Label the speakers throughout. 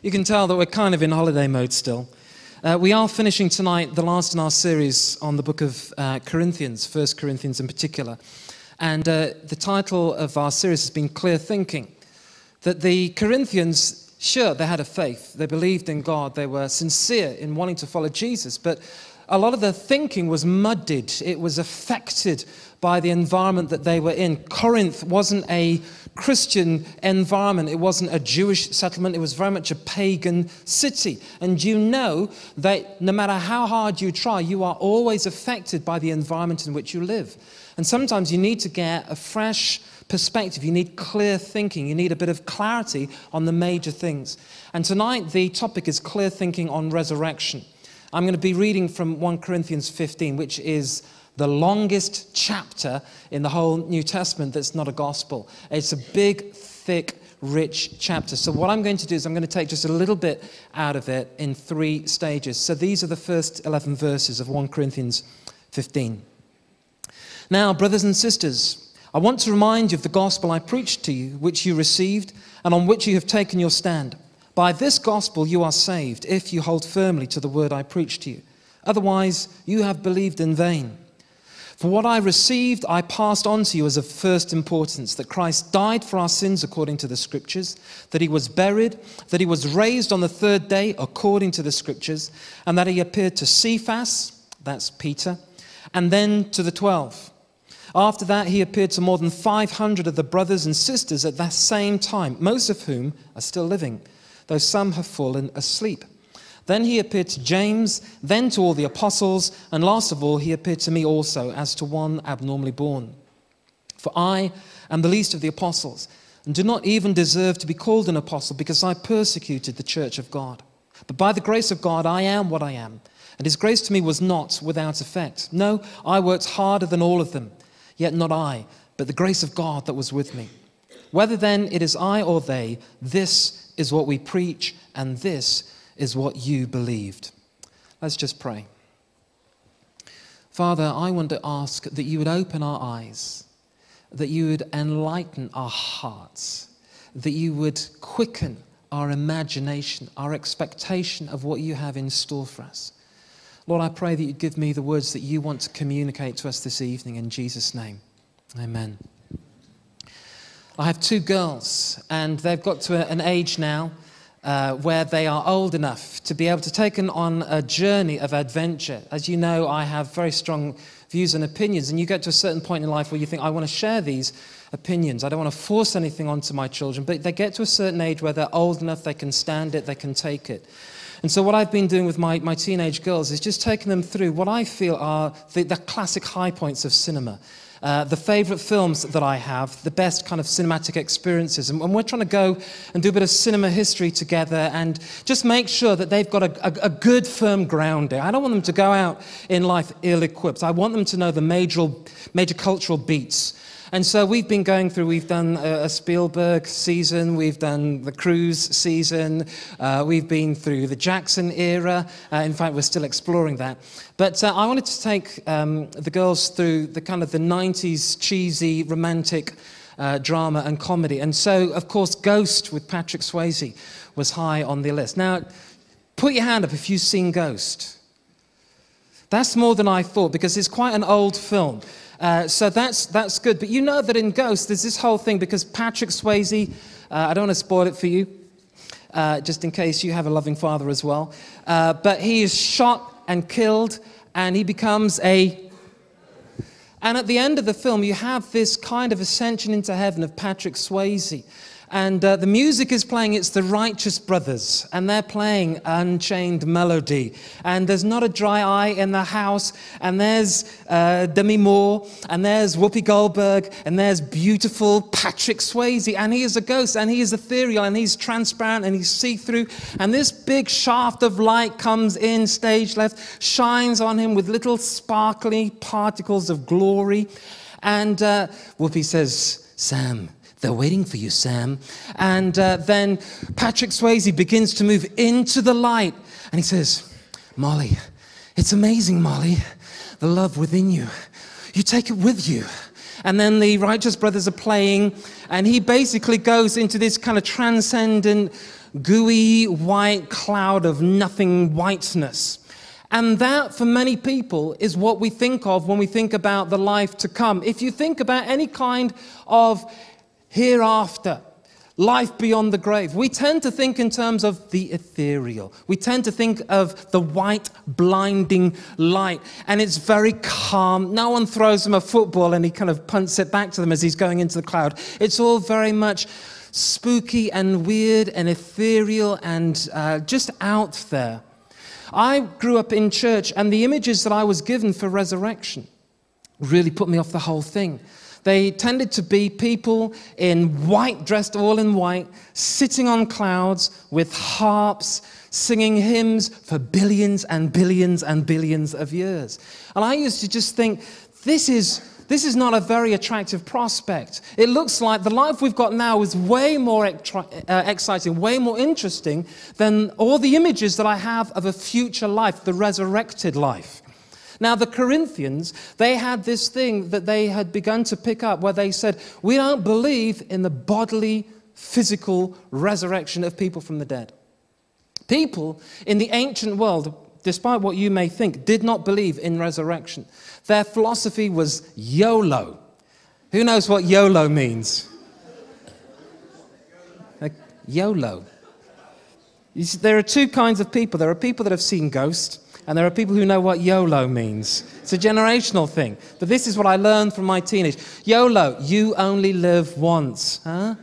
Speaker 1: You can tell that we're kind of in holiday mode still. We are finishing tonight the last in our series on the book of Corinthians, 1 Corinthians in particular. And the title of our series has been Clear Thinking. That the Corinthians, sure, they had a faith. They believed in God. They were sincere in wanting to follow Jesus. But a lot of their thinking was muddied. It was affected by the environment that they were in. Corinth wasn't a Christian environment. It wasn't a Jewish settlement. It was very much a pagan city. And you know that no matter how hard you try, you are always affected by the environment in which you live. And sometimes you need to get a fresh perspective. You need clear thinking. You need a bit of clarity on the major things. And tonight the topic is clear thinking on resurrection. I'm going to be reading from 1 Corinthians 15, which is the longest chapter in the whole New Testament that's not a gospel. It's a big, thick, rich chapter. So what I'm going to do is I'm going to take just a little bit out of it in 3 stages. So these are the first 11 verses of 1 Corinthians 15. Now, brothers and sisters, I want to remind you of the gospel I preached to you, which you received and on which you have taken your stand. By this gospel you are saved, if you hold firmly to the word I preached to you. Otherwise, you have believed in vain. For what I received, I passed on to you as of first importance, that Christ died for our sins according to the Scriptures, that he was buried, that he was raised on the 3rd day according to the Scriptures, and that he appeared to Cephas, that's Peter, and then to the 12. After that, he appeared to more than 500 of the brothers and sisters at that same time, most of whom are still living, though some have fallen asleep. Then he appeared to James, then to all the apostles, and last of all he appeared to me also as to one abnormally born. For I am the least of the apostles, and do not even deserve to be called an apostle, because I persecuted the church of God. But by the grace of God I am what I am, and his grace to me was not without effect. No, I worked harder than all of them, yet not I, but the grace of God that was with me. Whether then it is I or they, this is what we preach, and this is what you believed. Let's just pray. Father, I want to ask that you would open our eyes, that you would enlighten our hearts, that you would quicken our imagination, our expectation of what you have in store for us. Lord, I pray that you'd give me the words that you want to communicate to us this evening in Jesus' name. Amen. I have 2 girls, and they've got to an age now where they are old enough to be able to take on a journey of adventure. As you know, I have very strong views and opinions, and you get to a certain point in life where you think, I want to share these opinions. I don't want to force anything onto my children, but they get to a certain age where they're old enough, they can stand it, they can take it. And so what I've been doing with my teenage girls is just taking them through what I feel are the classic high points of cinema. The favorite films that I have, the best kind of cinematic experiences. And we're trying to go and do a bit of cinema history together and just make sure that they've got a good, firm grounding. I don't want them to go out in life ill-equipped. I want them to know the major cultural beats. And so we've been going through, we've done a Spielberg season, we've done the Cruise season, we've been through the Jackson era. In fact, we're still exploring that. But I wanted to take the girls through the kind of the 90s cheesy romantic drama and comedy. And so, of course, Ghost with Patrick Swayze was high on the list. Now, put your hand up if you've seen Ghost. That's more than I thought, because it's quite an old film. So that's good. But you know that in Ghost, there's this whole thing, because Patrick Swayze, I don't want to spoil it for you, just in case you have a loving father as well, but he is shot and killed, and he becomes and at the end of the film, you have this kind of ascension into heaven of Patrick Swayze. And the music is playing, it's the Righteous Brothers, and they're playing Unchained Melody. And there's not a dry eye in the house, and there's Demi Moore, and there's Whoopi Goldberg, and there's beautiful Patrick Swayze, and he is a ghost, and he is ethereal, and he's transparent, and he's see-through, and this big shaft of light comes in stage left, shines on him with little sparkly particles of glory, and Whoopi says, "Sam, they're waiting for you, Sam." And then Patrick Swayze begins to move into the light. And he says, "Molly, it's amazing, Molly, the love within you. You take it with you." And then the Righteous Brothers are playing. And he basically goes into this kind of transcendent gooey white cloud of nothing whiteness. And that, for many people, is what we think of when we think about the life to come. If you think about any kind of hereafter, life beyond the grave, we tend to think in terms of the ethereal. We tend to think of the white, blinding light, and it's very calm. No one throws him a football and he kind of punts it back to them as he's going into the cloud. It's all very much spooky and weird and ethereal and just out there. I grew up in church, and the images that I was given for resurrection really put me off the whole thing. They tended to be people in white, dressed all in white, sitting on clouds with harps, singing hymns for billions and billions and billions of years. And I used to just think, this is not a very attractive prospect. It looks like the life we've got now is way more exciting, way more interesting than all the images that I have of a future life, the resurrected life. Now, the Corinthians, they had this thing that they had begun to pick up where they said, we don't believe in the bodily, physical resurrection of people from the dead. People in the ancient world, despite what you may think, did not believe in resurrection. Their philosophy was YOLO. Who knows what YOLO means? Like, YOLO. You see, there are two kinds of people. There are people that have seen ghosts, and there are people who know what YOLO means. It's a generational thing. But this is what I learned from my teenage. YOLO, you only live once. Huh?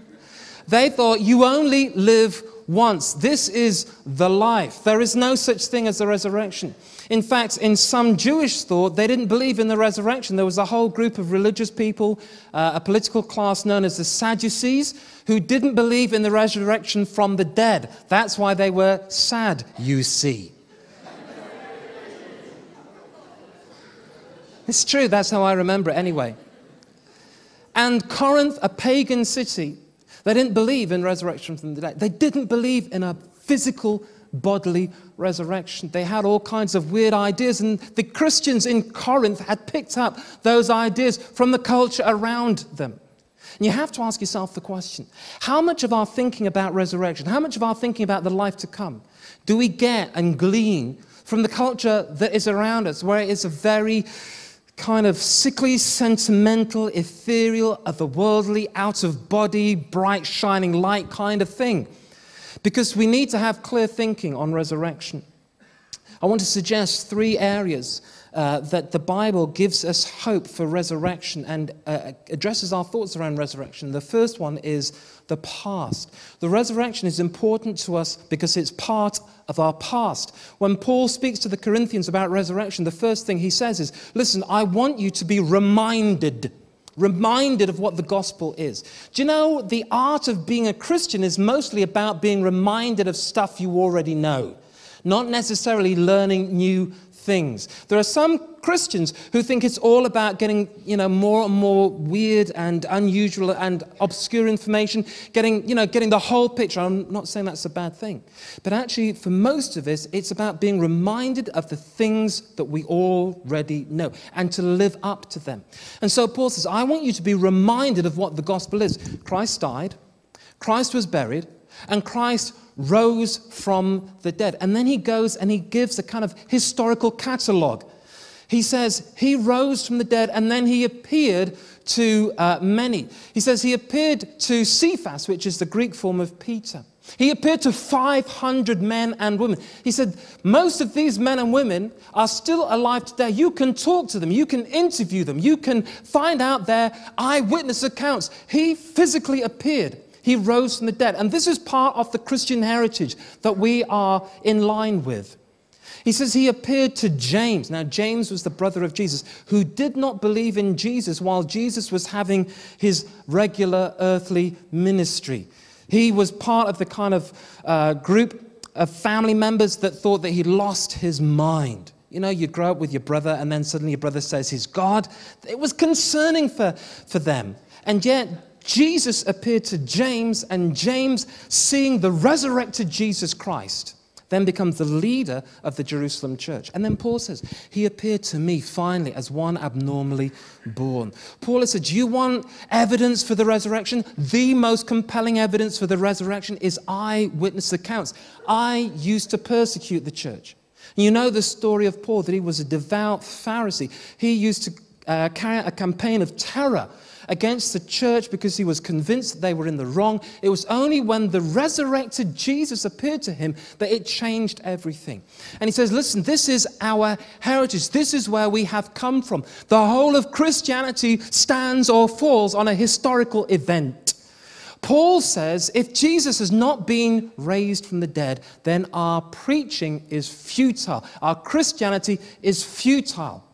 Speaker 1: They thought you only live once. This is the life. There is no such thing as the resurrection. In fact, in some Jewish thought, they didn't believe in the resurrection. There was a whole group of religious people, a political class known as the Sadducees, who didn't believe in the resurrection from the dead. That's why they were sad, you see. It's true, that's how I remember it anyway. And Corinth, a pagan city, they didn't believe in resurrection from the dead. They didn't believe in a physical, bodily resurrection. They had all kinds of weird ideas, and the Christians in Corinth had picked up those ideas from the culture around them. And you have to ask yourself the question, how much of our thinking about resurrection, how much of our thinking about the life to come, do we get and glean from the culture that is around us, where it is a very kind of sickly, sentimental, ethereal, otherworldly, out-of-body, bright, shining light kind of thing? Because we need to have clear thinking on resurrection. I want to suggest 3 areas that the Bible gives us hope for resurrection and addresses our thoughts around resurrection. The first one is the past. The resurrection is important to us because it's part of our past. When Paul speaks to the Corinthians about resurrection, the first thing he says is, listen, I want you to be reminded of what the gospel is. Do you know, the art of being a Christian is mostly about being reminded of stuff you already know, not necessarily learning new things. There are some Christians who think it's all about getting, more and more weird and unusual and obscure information, getting the whole picture. I'm not saying that's a bad thing. But actually, for most of us, it's about being reminded of the things that we already know and to live up to them. And so Paul says, I want you to be reminded of what the gospel is. Christ died, Christ was buried, and Christ rose from the dead. And then he goes and he gives a kind of historical catalogue. He says he rose from the dead and then he appeared to many. He says he appeared to Cephas, which is the Greek form of Peter. He appeared to 500 men and women. He said, most of these men and women are still alive today. You can talk to them. You can interview them. You can find out their eyewitness accounts. He physically appeared. He rose from the dead. And this is part of the Christian heritage that we are in line with. He says he appeared to James. Now, James was the brother of Jesus, who did not believe in Jesus while Jesus was having his regular earthly ministry. He was part of the kind of group of family members that thought that he'd lost his mind. You know, you grow up with your brother and then suddenly your brother says he's God. It was concerning for them. And yet, Jesus appeared to James, and James, seeing the resurrected Jesus Christ, then becomes the leader of the Jerusalem church. And then Paul says, he appeared to me finally as one abnormally born. Paul has said, do you want evidence for the resurrection? The most compelling evidence for the resurrection is eyewitness accounts. I used to persecute the church. You know the story of Paul, that he was a devout Pharisee. He used to carry out a campaign of terror against the church because he was convinced that they were in the wrong. It was only when the resurrected Jesus appeared to him that it changed everything. And he says, listen, this is our heritage. This is where we have come from. The whole of Christianity stands or falls on a historical event. Paul says, if Jesus has not been raised from the dead, then our preaching is futile. Our Christianity is futile.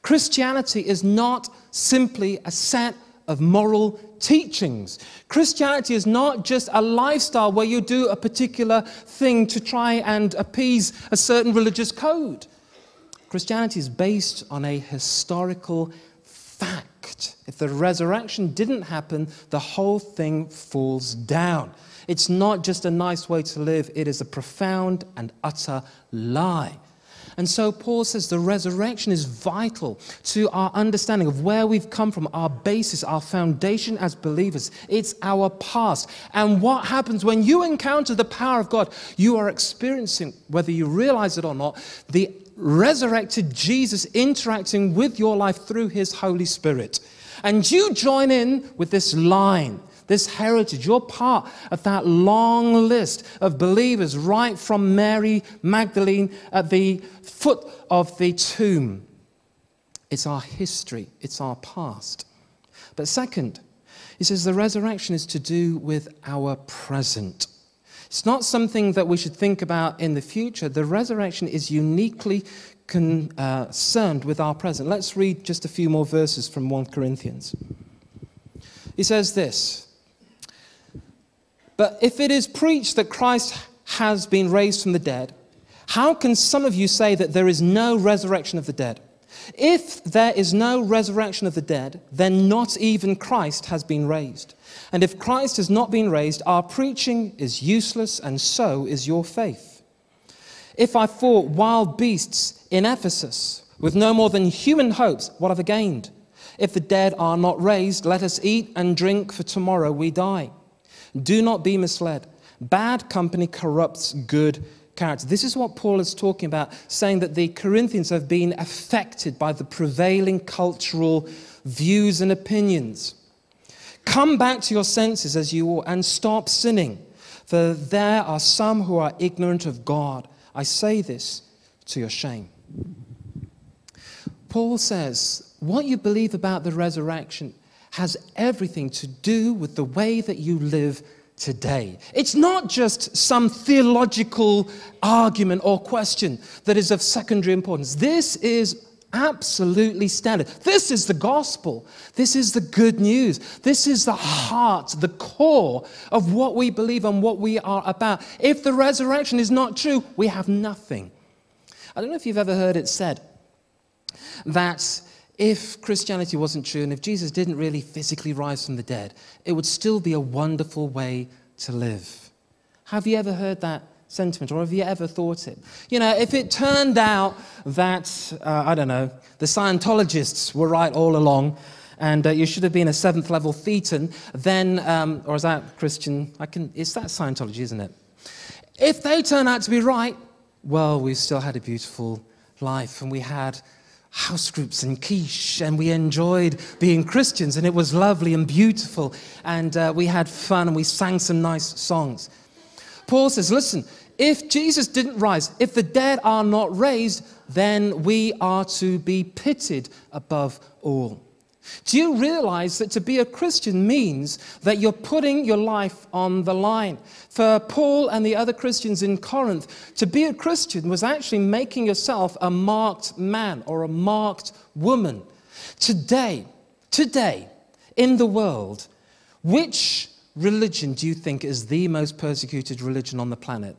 Speaker 1: Christianity is not simply a set of moral teachings. Christianity is not just a lifestyle where you do a particular thing to try and appease a certain religious code. Christianity is based on a historical fact. If the resurrection didn't happen, the whole thing falls down. It's not just a nice way to live, it is a profound and utter lie. And so Paul says the resurrection is vital to our understanding of where we've come from, our basis, our foundation as believers. It's our past. And what happens when you encounter the power of God, you are experiencing, whether you realize it or not, the resurrected Jesus interacting with your life through his Holy Spirit. And you join in with this line, this heritage. You're part of that long list of believers right from Mary Magdalene at the foot of the tomb. It's our history. It's our past. But second, he says the resurrection is to do with our present. It's not something that we should think about in the future. The resurrection is uniquely concerned with our present. Let's read just a few more verses from 1 Corinthians. He says this, but if it is preached that Christ has been raised from the dead, how can some of you say that there is no resurrection of the dead? If there is no resurrection of the dead, then not even Christ has been raised. And if Christ has not been raised, our preaching is useless, and so is your faith. If I fought wild beasts in Ephesus with no more than human hopes, what have I gained? If the dead are not raised, let us eat and drink, for tomorrow we die. Do not be misled. Bad company corrupts good character. This is what Paul is talking about, saying that the Corinthians have been affected by the prevailing cultural views and opinions. Come back to your senses as you ought and stop sinning, for there are some who are ignorant of God. I say this to your shame. Paul says, what you believe about the resurrection has everything to do with the way that you live today. It's not just some theological argument or question that is of secondary importance. This is absolutely standard. This is the gospel. This is the good news. This is the heart, the core of what we believe and what we are about. If the resurrection is not true, we have nothing. I don't know if you've ever heard it said that if Christianity wasn't true and if Jesus didn't really physically rise from the dead, it would still be a wonderful way to live. Have you ever heard that sentiment, or have you ever thought it? You know, if it turned out that, the Scientologists were right all along, and you should have been a 7th level thetan, then, or is that Christian? It's that Scientology, isn't it? If they turn out to be right, well, we've still had a beautiful life, and we had house groups and quiche, and we enjoyed being Christians, and it was lovely and beautiful, and we had fun, and we sang some nice songs. Paul says, listen, if Jesus didn't rise, if the dead are not raised, then we are to be pitied above all. Do you realize that to be a Christian means that you're putting your life on the line? For Paul and the other Christians in Corinth, to be a Christian was actually making yourself a marked man or a marked woman. Today, in the world, which religion do you think is the most persecuted religion on the planet?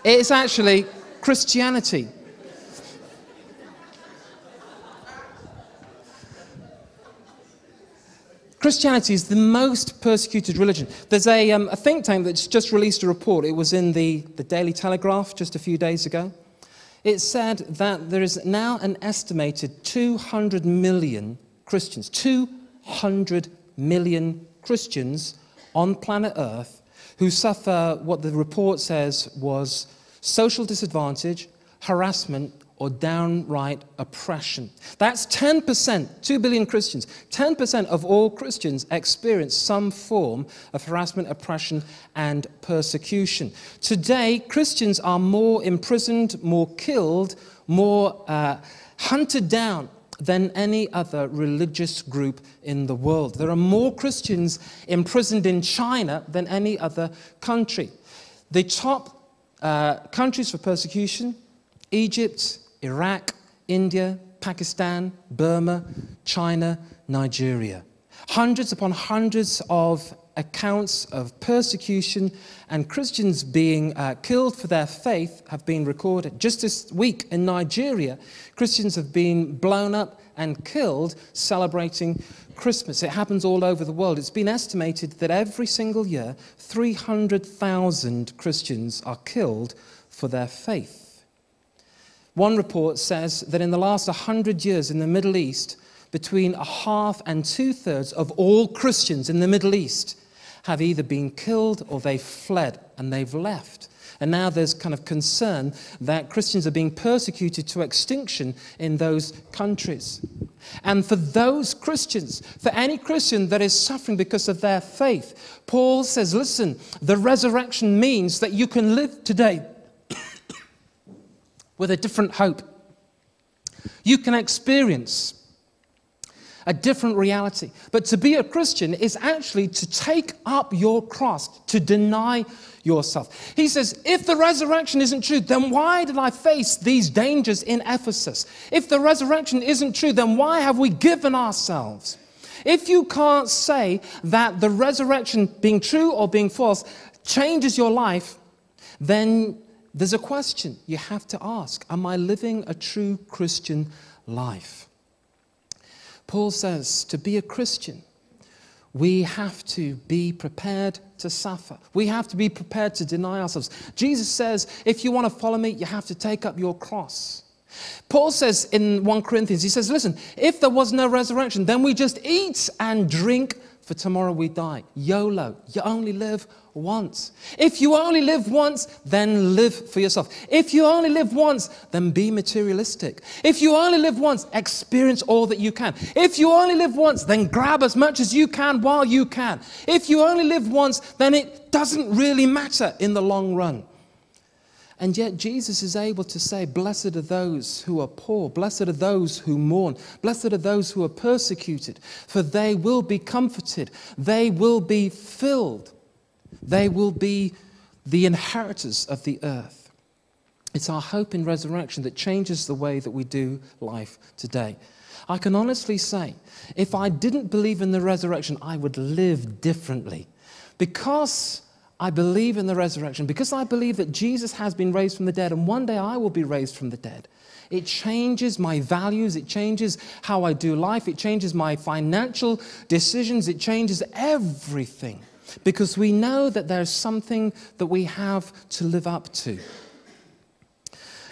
Speaker 1: It's actually Christianity. Christianity is the most persecuted religion. There's a think tank that's just released a report. It was in the Daily Telegraph just a few days ago. It said that there is now an estimated 200 million Christians, 200 million Christians on planet Earth who suffer what the report says was social disadvantage, harassment, or downright oppression. That's 10%, 2 billion Christians. 10% of all Christians experience some form of harassment, oppression, and persecution. Today, Christians are more imprisoned, more killed, more hunted down than any other religious group in the world. There are more Christians imprisoned in China than any other country. The top countries for persecution: Egypt, Iraq, India, Pakistan, Burma, China, Nigeria. Hundreds upon hundreds of accounts of persecution and Christians being killed for their faith have been recorded. Just this week in Nigeria, Christians have been blown up and killed celebrating Christmas. It happens all over the world. It's been estimated that every single year, 300,000 Christians are killed for their faith. One report says that in the last 100 years in the Middle East, between a half and two-thirds of all Christians in the Middle East have either been killed or they've fled and they've left. And now there's kind of concern that Christians are being persecuted to extinction in those countries. And for those Christians, for any Christian that is suffering because of their faith, Paul says, listen, the resurrection means that you can live today with a different hope. You can experience a different reality. But to be a Christian is actually to take up your cross, to deny yourself. He says, if the resurrection isn't true, then why did I face these dangers in Ephesus? If the resurrection isn't true, then why have we given ourselves? If you can't say that the resurrection, being true or being false, changes your life, then there's a question you have to ask. Am I living a true Christian life? Paul says to be a Christian, we have to be prepared to suffer. We have to be prepared to deny ourselves. Jesus says, if you want to follow me, you have to take up your cross. Paul says in 1 Corinthians, he says, listen, if there was no resurrection, then we just eat and drink, for tomorrow we die. YOLO, you only live once. If you only live once, then live for yourself. If you only live once, then be materialistic. If you only live once, experience all that you can. If you only live once, then grab as much as you can while you can. If you only live once, then it doesn't really matter in the long run. And yet Jesus is able to say, blessed are those who are poor, blessed are those who mourn, blessed are those who are persecuted, for they will be comforted, they will be filled, they will be the inheritors of the earth. It's our hope in resurrection that changes the way that we do life today. I can honestly say, if I didn't believe in the resurrection, I would live differently. Because I believe in the resurrection, because I believe that Jesus has been raised from the dead, and one day I will be raised from the dead. It changes my values, it changes how I do life, it changes my financial decisions, it changes everything. Because we know that there's something that we have to live up to.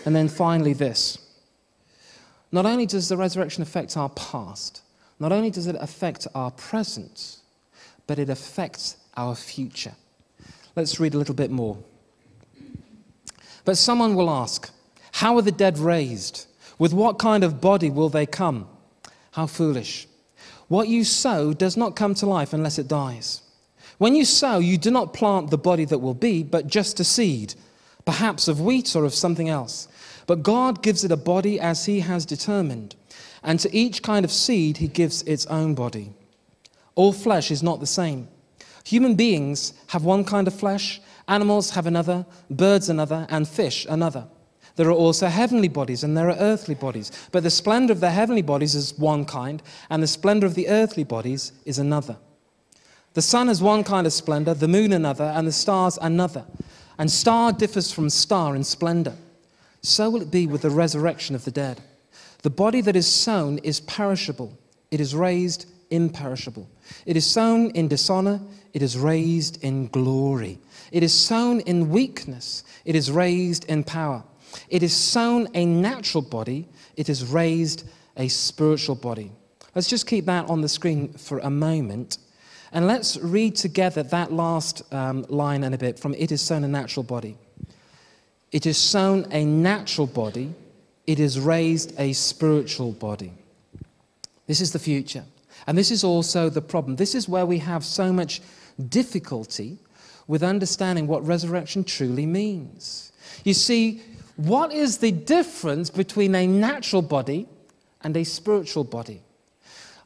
Speaker 1: And then finally this. Not only does the resurrection affect our past, not only does it affect our present, but it affects our future. Let's read a little bit more. But someone will ask, how are the dead raised? With what kind of body will they come? How foolish. What you sow does not come to life unless it dies. When you sow, you do not plant the body that will be, but just a seed, perhaps of wheat or of something else. But God gives it a body as he has determined, and to each kind of seed he gives its own body. All flesh is not the same. Human beings have one kind of flesh, animals have another, birds another, and fish another. There are also heavenly bodies and there are earthly bodies, but the splendor of the heavenly bodies is one kind, and the splendor of the earthly bodies is another. The sun has one kind of splendor, the moon another, and the stars another. And star differs from star in splendor. So will it be with the resurrection of the dead. The body that is sown is perishable, it is raised imperishable. It is sown in dishonor, it is raised in glory. It is sown in weakness, it is raised in power. It is sown a natural body, it is raised a spiritual body. Let's just keep that on the screen for a moment. And let's read together that last line and a bit from It is sown a natural body. It is sown a natural body, it is raised a spiritual body. This is the future. And this is also the problem. This is where we have so much difficulty with understanding what resurrection truly means. You see, what is the difference between a natural body and a spiritual body?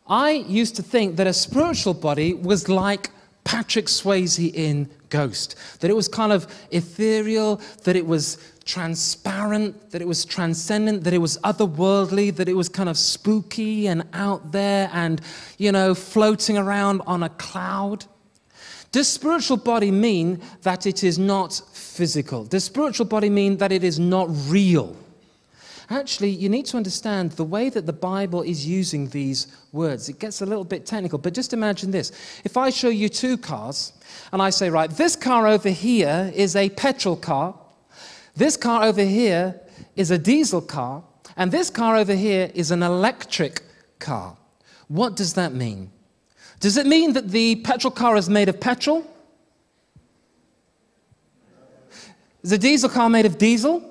Speaker 1: I used to think that a spiritual body was like Patrick Swayze in Ghost, that it was kind of ethereal, that it was transparent, that it was transcendent, that it was otherworldly, that it was kind of spooky and out there and, floating around on a cloud. Does spiritual body mean that it is not physical? Does spiritual body mean that it is not real? Actually, you need to understand the way that the Bible is using these words. It gets a little bit technical, but just imagine this. If I show you two cars, and I say, right, this car over here is a petrol car, this car over here is a diesel car, and this car over here is an electric car. What does that mean? Does it mean that the petrol car is made of petrol? Is the diesel car made of diesel?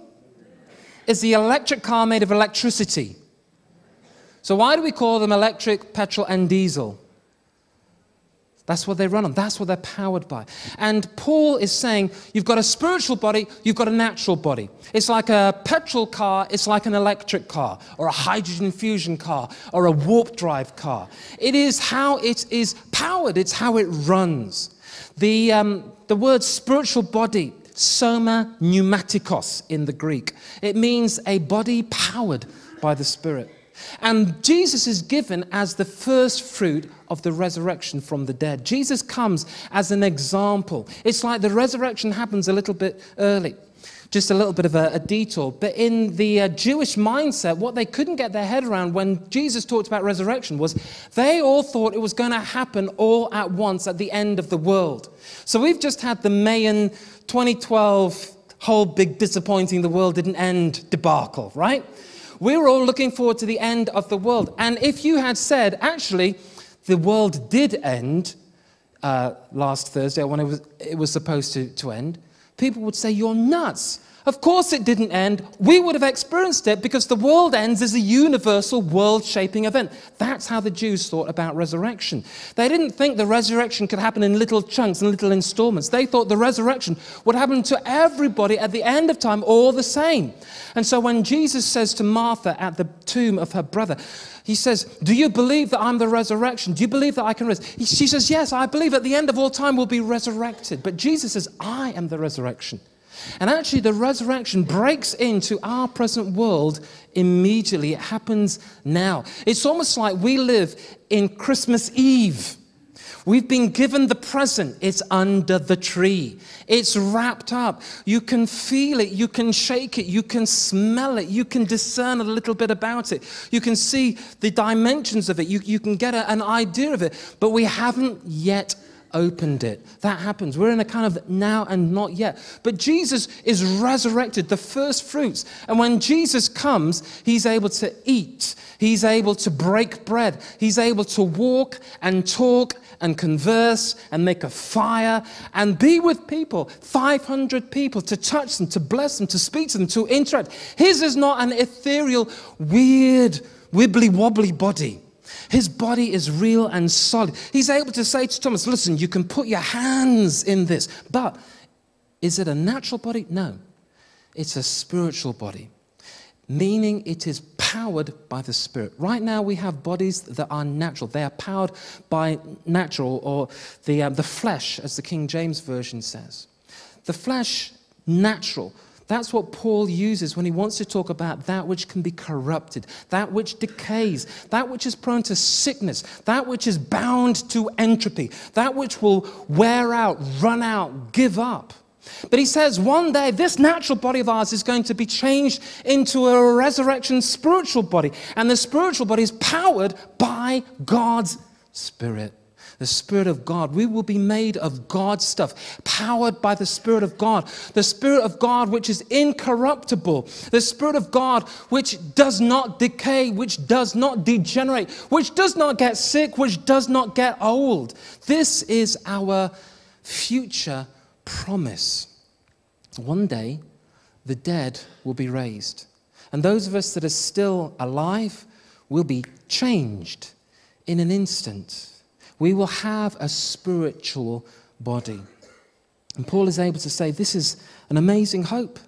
Speaker 1: Is the electric car made of electricity? So why do we call them electric, petrol, and diesel? That's what they run on. That's what they're powered by. And Paul is saying, you've got a spiritual body, you've got a natural body. It's like a petrol car, it's like an electric car, or a hydrogen fusion car, or a warp drive car. It is how it is powered. It's how it runs. The word spiritual body, soma pneumatikos in the Greek. It means a body powered by the Spirit. And Jesus is given as the first fruit of the resurrection from the dead. Jesus comes as an example. It's like the resurrection happens a little bit early. Just a little bit of a detour. But in the Jewish mindset, what they couldn't get their head around when Jesus talked about resurrection was they all thought it was going to happen all at once at the end of the world. So we've just had the Mayan 2012 whole big disappointing the world didn't end debacle, right? We were all looking forward to the end of the world. And if you had said, actually, the world did end last Thursday when it was supposed to end, people would say, you're nuts. Of course it didn't end. We would have experienced it because the world ends as a universal world-shaping event. That's how the Jews thought about resurrection. They didn't think the resurrection could happen in little chunks and little installments. They thought the resurrection would happen to everybody at the end of time all the same. And so when Jesus says to Martha at the tomb of her brother, he says, do you believe that I'm the resurrection? Do you believe that I can rise? She says, yes, I believe at the end of all time we'll be resurrected. But Jesus says, I am the resurrection. And actually the resurrection breaks into our present world immediately. It happens now. It's almost like we live in Christmas Eve. We've been given the present. It's under the tree. It's wrapped up. You can feel it. You can shake it. You can smell it. You can discern a little bit about it. You can see the dimensions of it. You can get an idea of it. But we haven't yet opened it. That happens. We're in a kind of now and not yet. But Jesus is resurrected, the first fruits. And when Jesus comes, he's able to eat. He's able to break bread. He's able to walk and talk and converse and make a fire and be with people, 500 people, to touch them, to bless them, to speak to them, to interact. His is not an ethereal, weird, wibbly-wobbly body. His body is real and solid. He's able to say to Thomas, listen, you can put your hands in this. But is it a natural body? No. It's a spiritual body, meaning it is powered by the Spirit. Right now we have bodies that are natural. They are powered by natural, or the flesh, as the King James Version says. The flesh, natural. That's what Paul uses when he wants to talk about that which can be corrupted, that which decays, that which is prone to sickness, that which is bound to entropy, that which will wear out, run out, give up. But he says one day this natural body of ours is going to be changed into a resurrection spiritual body. And the spiritual body is powered by God's Spirit. The Spirit of God. We will be made of God's stuff, powered by the Spirit of God. The Spirit of God which is incorruptible. The Spirit of God which does not decay, which does not degenerate, which does not get sick, which does not get old. This is our future promise. One day, the dead will be raised. And those of us that are still alive will be changed in an instant. We will have a spiritual body. And Paul is able to say, this is an amazing hope.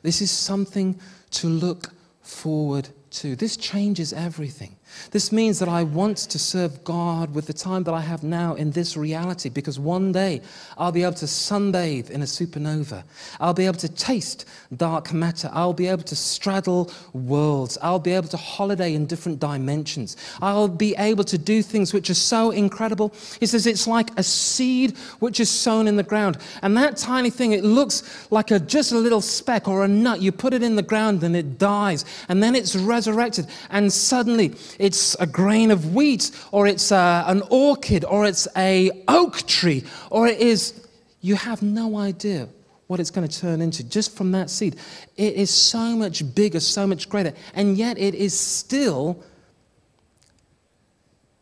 Speaker 1: This is something to look forward to. This changes everything. This means that I want to serve God with the time that I have now in this reality, because one day I'll be able to sunbathe in a supernova. I'll be able to taste dark matter. I'll be able to straddle worlds. I'll be able to holiday in different dimensions. I'll be able to do things which are so incredible. He says it's like a seed which is sown in the ground. And that tiny thing, it looks like just a little speck or a nut. You put it in the ground and it dies. And then it's resurrected. And suddenly it's a grain of wheat, or it's an orchid, or it's a oak tree, or it is, you have no idea what it's going to turn into just from that seed. It is so much bigger, so much greater, and yet it is still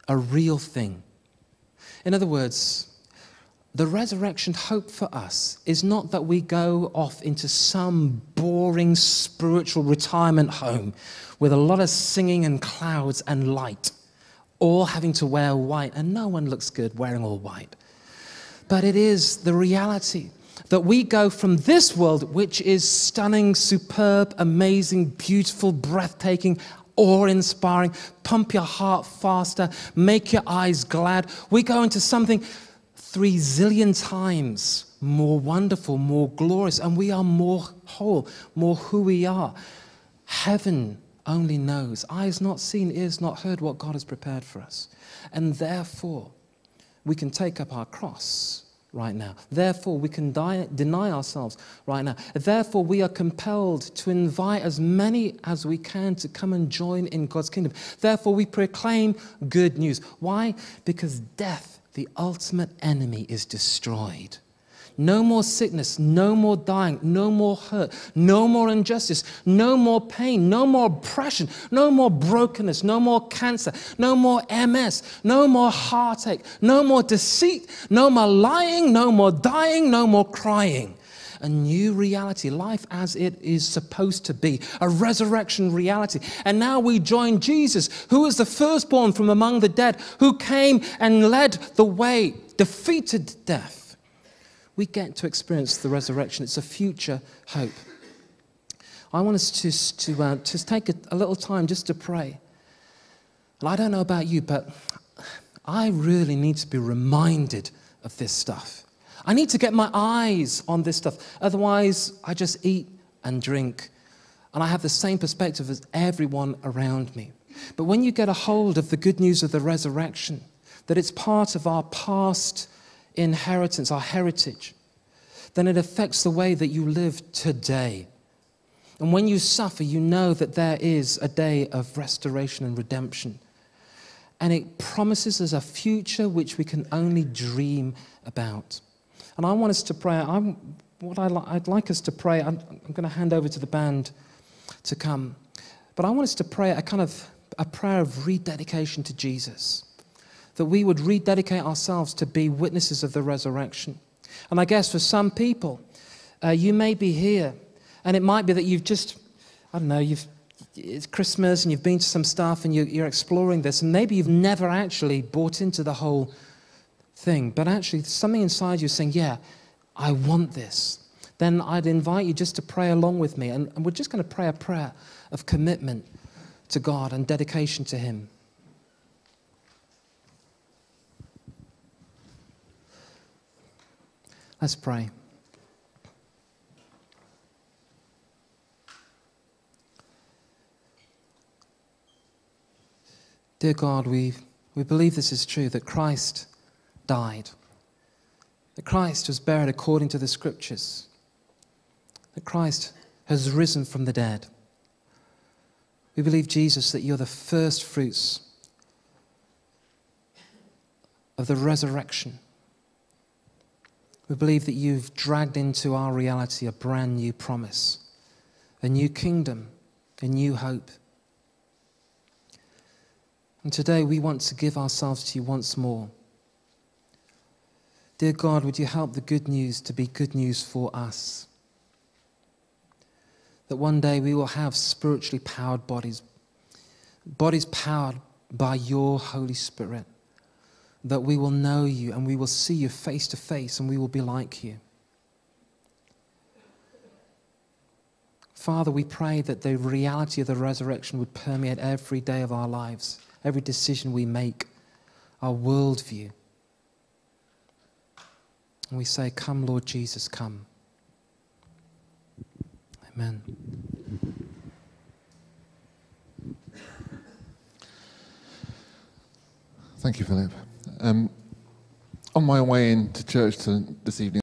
Speaker 1: a real thing. In other words, the resurrection hope for us is not that we go off into some boring spiritual retirement home with a lot of singing and clouds and light, all having to wear white, and no one looks good wearing all white. But it is the reality that we go from this world, which is stunning, superb, amazing, beautiful, breathtaking, awe-inspiring, pump your heart faster, make your eyes glad. We go into something 3 zillion times more wonderful, more glorious, and we are more whole, more who we are. Heaven only knows, eyes not seen, ears not heard what God has prepared for us. And therefore, we can take up our cross right now. Therefore, we can deny ourselves right now. Therefore, we are compelled to invite as many as we can to come and join in God's kingdom. Therefore, we proclaim good news. Why? Because death, the ultimate enemy, is destroyed. No more sickness, no more dying, no more hurt, no more injustice, no more pain, no more oppression, no more brokenness, no more cancer, no more MS, no more heartache, no more deceit, no more lying, no more dying, no more crying. A new reality, life as it is supposed to be, a resurrection reality. And now we join Jesus, who is the firstborn from among the dead, who came and led the way, defeated death. We get to experience the resurrection. It's a future hope. I want us to take a little time just to pray. And I don't know about you, but I really need to be reminded of this stuff. I need to get my eyes on this stuff. Otherwise, I just eat and drink. And I have the same perspective as everyone around me. But when you get a hold of the good news of the resurrection, that it's part of our past inheritance, our heritage, then it affects the way that you live today. And when you suffer, you know that there is a day of restoration and redemption. And it promises us a future which we can only dream about. And I want us to pray. I'd like us to pray. I'm going to hand over to the band to come. But I want us to pray a prayer of rededication to Jesus. That we would rededicate ourselves to be witnesses of the resurrection. And I guess for some people, you may be here, and it might be that you've just, it's Christmas and you've been to some stuff and you're exploring this, and maybe you've never actually bought into the whole thing, but actually something inside you is saying, yeah, I want this. Then I'd invite you just to pray along with me, and we're just going to pray a prayer of commitment to God and dedication to Him. Let's pray. Dear God, we believe this is true, that Christ died, that Christ was buried according to the Scriptures, that Christ has risen from the dead. We believe, Jesus, that you're the first fruits of the resurrection. We believe that you've dragged into our reality a brand new promise, a new kingdom, a new hope. And today we want to give ourselves to you once more. Dear God, would you help the good news to be good news for us? That one day we will have spiritually powered bodies, bodies powered by your Holy Spirit. That we will know you and we will see you face to face and we will be like you. Father, we pray that the reality of the resurrection would permeate every day of our lives, every decision we make, our worldview. And we say, come, Lord Jesus, come. Amen.
Speaker 2: Thank you, Philip. On my way into church this evening,